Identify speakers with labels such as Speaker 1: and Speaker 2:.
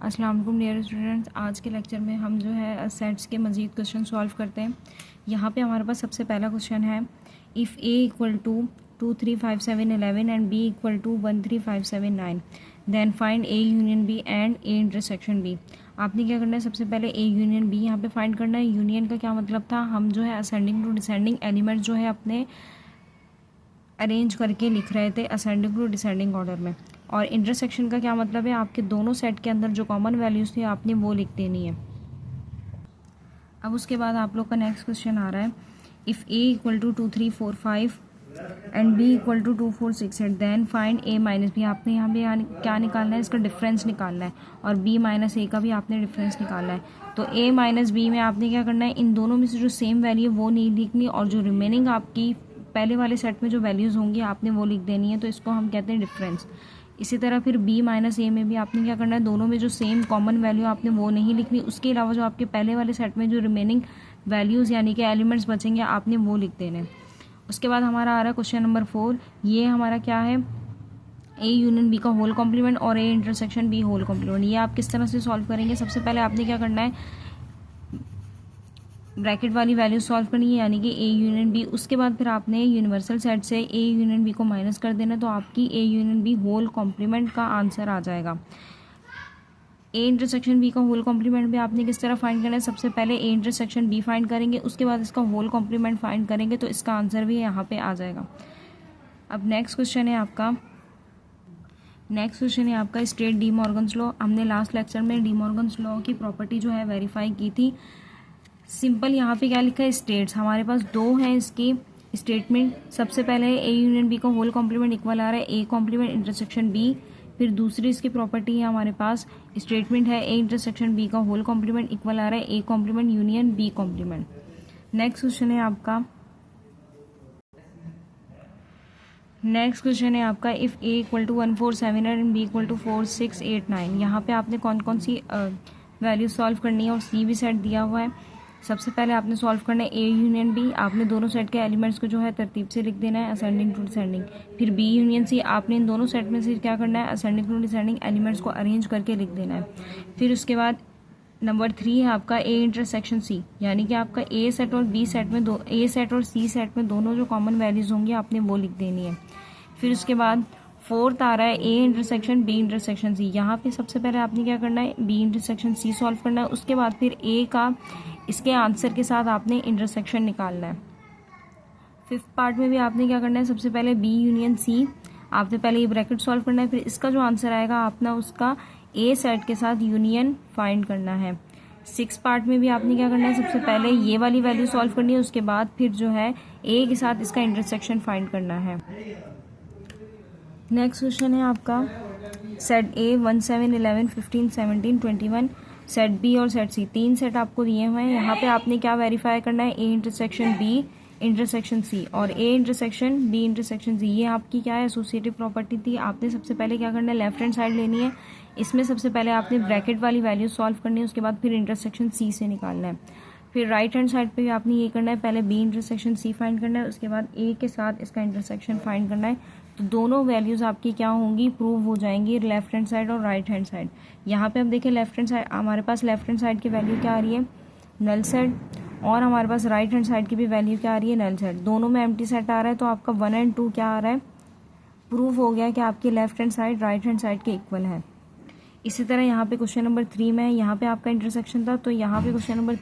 Speaker 1: अस्सलाम वालेकुम dear students. आज के लेक्चर में हम जो है सेट्स के मज़ीद क्वेश्चन सॉल्व करते हैं। यहाँ पे हमारे पास सबसे पहला क्वेश्चन है, if A equal to 2 3 5 7 11 and B equal to 1 3 5 7 9 then find A union B and A intersection B. आपने क्या करना है, सबसे पहले ए यूनियन बी यहाँ पे फाइंड करना है। यूनियन का क्या मतलब था, हम जो है असेंडिंग टू डिसेंडिंग एलिमेंट जो है अपने अरेंज करके लिख रहे थे असेंडिंग टू डिसेंडिंग ऑर्डर में। और इंटरसेक्शन का क्या मतलब है, आपके दोनों सेट के अंदर जो कॉमन वैल्यूज़ थी आपने वो लिख देनी है। अब उसके बाद आप लोग का नेक्स्ट क्वेश्चन आ रहा है, if A equal to 2 3 4 5 and B equal to 2 4 6 8 then find A minus B. आपने यहाँ पे क्या निकालना है, इसका डिफरेंस निकालना है, और बी माइनस ए का भी आपने डिफरेंस निकालना है। तो ए माइनस बी में आपने क्या करना है, इन दोनों में से जो सेम वैल्यू वो नहीं लिखनी, और जो रिमेनिंग आपकी पहले वाले सेट में जो वैल्यूज़ होंगी आपने वो लिख देनी है। तो इसको हम कहते हैं डिफरेंस। इसी तरह फिर b माइनस ए में भी आपने क्या करना है, दोनों में जो सेम कॉमन वैल्यू आपने वो नहीं लिखनी, उसके अलावा जो आपके पहले वाले सेट में जो रिमेनिंग वैल्यूज़ यानी कि एलिमेंट्स बचेंगे आपने वो लिख देने। उसके बाद हमारा आ रहा है क्वेश्चन नंबर 4। ये हमारा क्या है, ए यूनियन बी का होल कॉम्प्लीमेंट और A intersection B whole complement. ये आप किस तरह से सॉल्व करेंगे, सबसे पहले आपने क्या करना है, ब्रैकेट वाली वैल्यू सॉल्व करनी है यानी कि ए यूनियन बी। उसके बाद फिर आपने यूनिवर्सल सेट से ए यूनियन बी को माइनस कर देना, तो आपकी A union B whole complement का आंसर आ जाएगा। ए इंटरसेक्शन बी का होल कॉम्प्लीमेंट भी आपने किस तरह फाइंड करना है, सबसे पहले ए इंटरसेक्शन बी फाइंड करेंगे, उसके बाद इसका होल कॉम्प्लीमेंट फाइंड करेंगे, तो इसका आंसर भी यहाँ पे आ जाएगा। अब नेक्स्ट क्वेश्चन है आपका स्ट्रेट डी मॉर्गन्स लॉ। हमने लास्ट लेक्चर में डी मॉर्गन्स लॉ की प्रॉपर्टी जो है वेरीफाई की थी। सिंपल यहाँ पे क्या लिखा है, स्टेट्स हमारे पास दो हैं इसकी स्टेटमेंट। सबसे पहले ए यूनियन बी का होल कॉम्प्लीमेंट इक्वल आ रहा है ए कॉम्प्लीमेंट इंटरसेक्शन बी। फिर दूसरी इसकी प्रॉपर्टी है हमारे पास स्टेटमेंट है ए इंटरसेक्शन बी का होल कॉम्प्लीमेंट इक्वल आ रहा है A complement union B complement. Next question है आपका if A equal to 1 4 7 and B equal to 4 6 8 9। यहाँ पे आपने कौन कौन सी वैल्यू सॉल्व करनी है, और सी भी सेट दिया हुआ है। सबसे पहले आपने सॉल्व करना है ए यूनियन बी। आपने दोनों सेट के एलिमेंट्स को जो है तरतीब से लिख देना है असेंडिंग टू डिसेंडिंग। फिर बी यूनियन सी, आपने इन दोनों सेट में से क्या करना है, असेंडिंग टू डिसेंडिंग एलिमेंट्स को अरेंज करके लिख देना है। फिर उसके बाद नंबर 3 है आपका ए इंटरसेक्शन सी, यानी कि आपका ए सेट और बी सेट में ए सेट और सी सेट में दोनों जो कॉमन वैल्यूज होंगी आपने वो लिख देनी है। फिर उसके बाद 4th आ रहा है A intersection B intersection C. यहाँ पे सबसे पहले आपने क्या करना है, बी इंटरसेक्शन सी सॉल्व करना है, उसके बाद फिर ए का इसके आंसर के साथ आपने इंटरसेक्शन निकालना है। 5th पार्ट में भी आपने क्या करना है, सबसे पहले बी यूनियन सी, आपने पहले ये ब्रैकेट सॉल्व करना है, फिर इसका जो आंसर आएगा आपने उसका ए सेट के साथ यूनियन फाइंड करना है। 6th पार्ट में भी आपने क्या करना है, सबसे पहले ये वाली वैल्यू सॉल्व करनी है, उसके बाद फिर जो है ए के साथ इसका इंटरसेक्शन फाइंड करना है। नेक्स्ट क्वेश्चन है आपका सेट ए 1 7 11 15 17 21, सेट बी और सेट सी, 3 सेट आपको दिए हुए हैं। यहाँ पे आपने क्या वेरीफाई करना है, A intersection B intersection C और A intersection B intersection C. ये आपकी क्या है, एसोसिएटिव प्रॉपर्टी थी। आपने सबसे पहले क्या करना है, लेफ्ट हैंड साइड लेनी है, इसमें सबसे पहले आपने ब्रैकेट वाली वैल्यू सॉल्व करनी है, उसके बाद फिर इंटरसेक्शन सी से निकालना है। फिर राइट हैंड साइड पे भी आपने ये करना है, पहले बी इंटरसेक्शन सी फाइंड करना है, उसके बाद ए के साथ इसका इंटरसेक्शन फाइंड करना है। तो दोनों वैल्यूज आपकी क्या होंगी, प्रूव हो जाएंगी, लेफ्ट हैंड साइड और राइट हैंड साइड। यहाँ पे हम देखें लेफ्ट हैंड साइड, हमारे पास लेफ्ट हैंड साइड की वैल्यू क्या आ रही है, नल सेट, और हमारे पास राइट हैंड साइड की भी वैल्यू क्या आ रही है, नल सेट। दोनों में एम्प्टी सेट आ रहा है, तो आपका 1 और 2 क्या आ रहा है, प्रूव हो गया कि आपकी left hand side right hand side के इक्वल है। इसी तरह यहाँ पे क्वेश्चन नंबर 3 में, यहाँ पे आपका इंटरसेक्शन था, तो यहाँ पे क्वेश्चन नंबर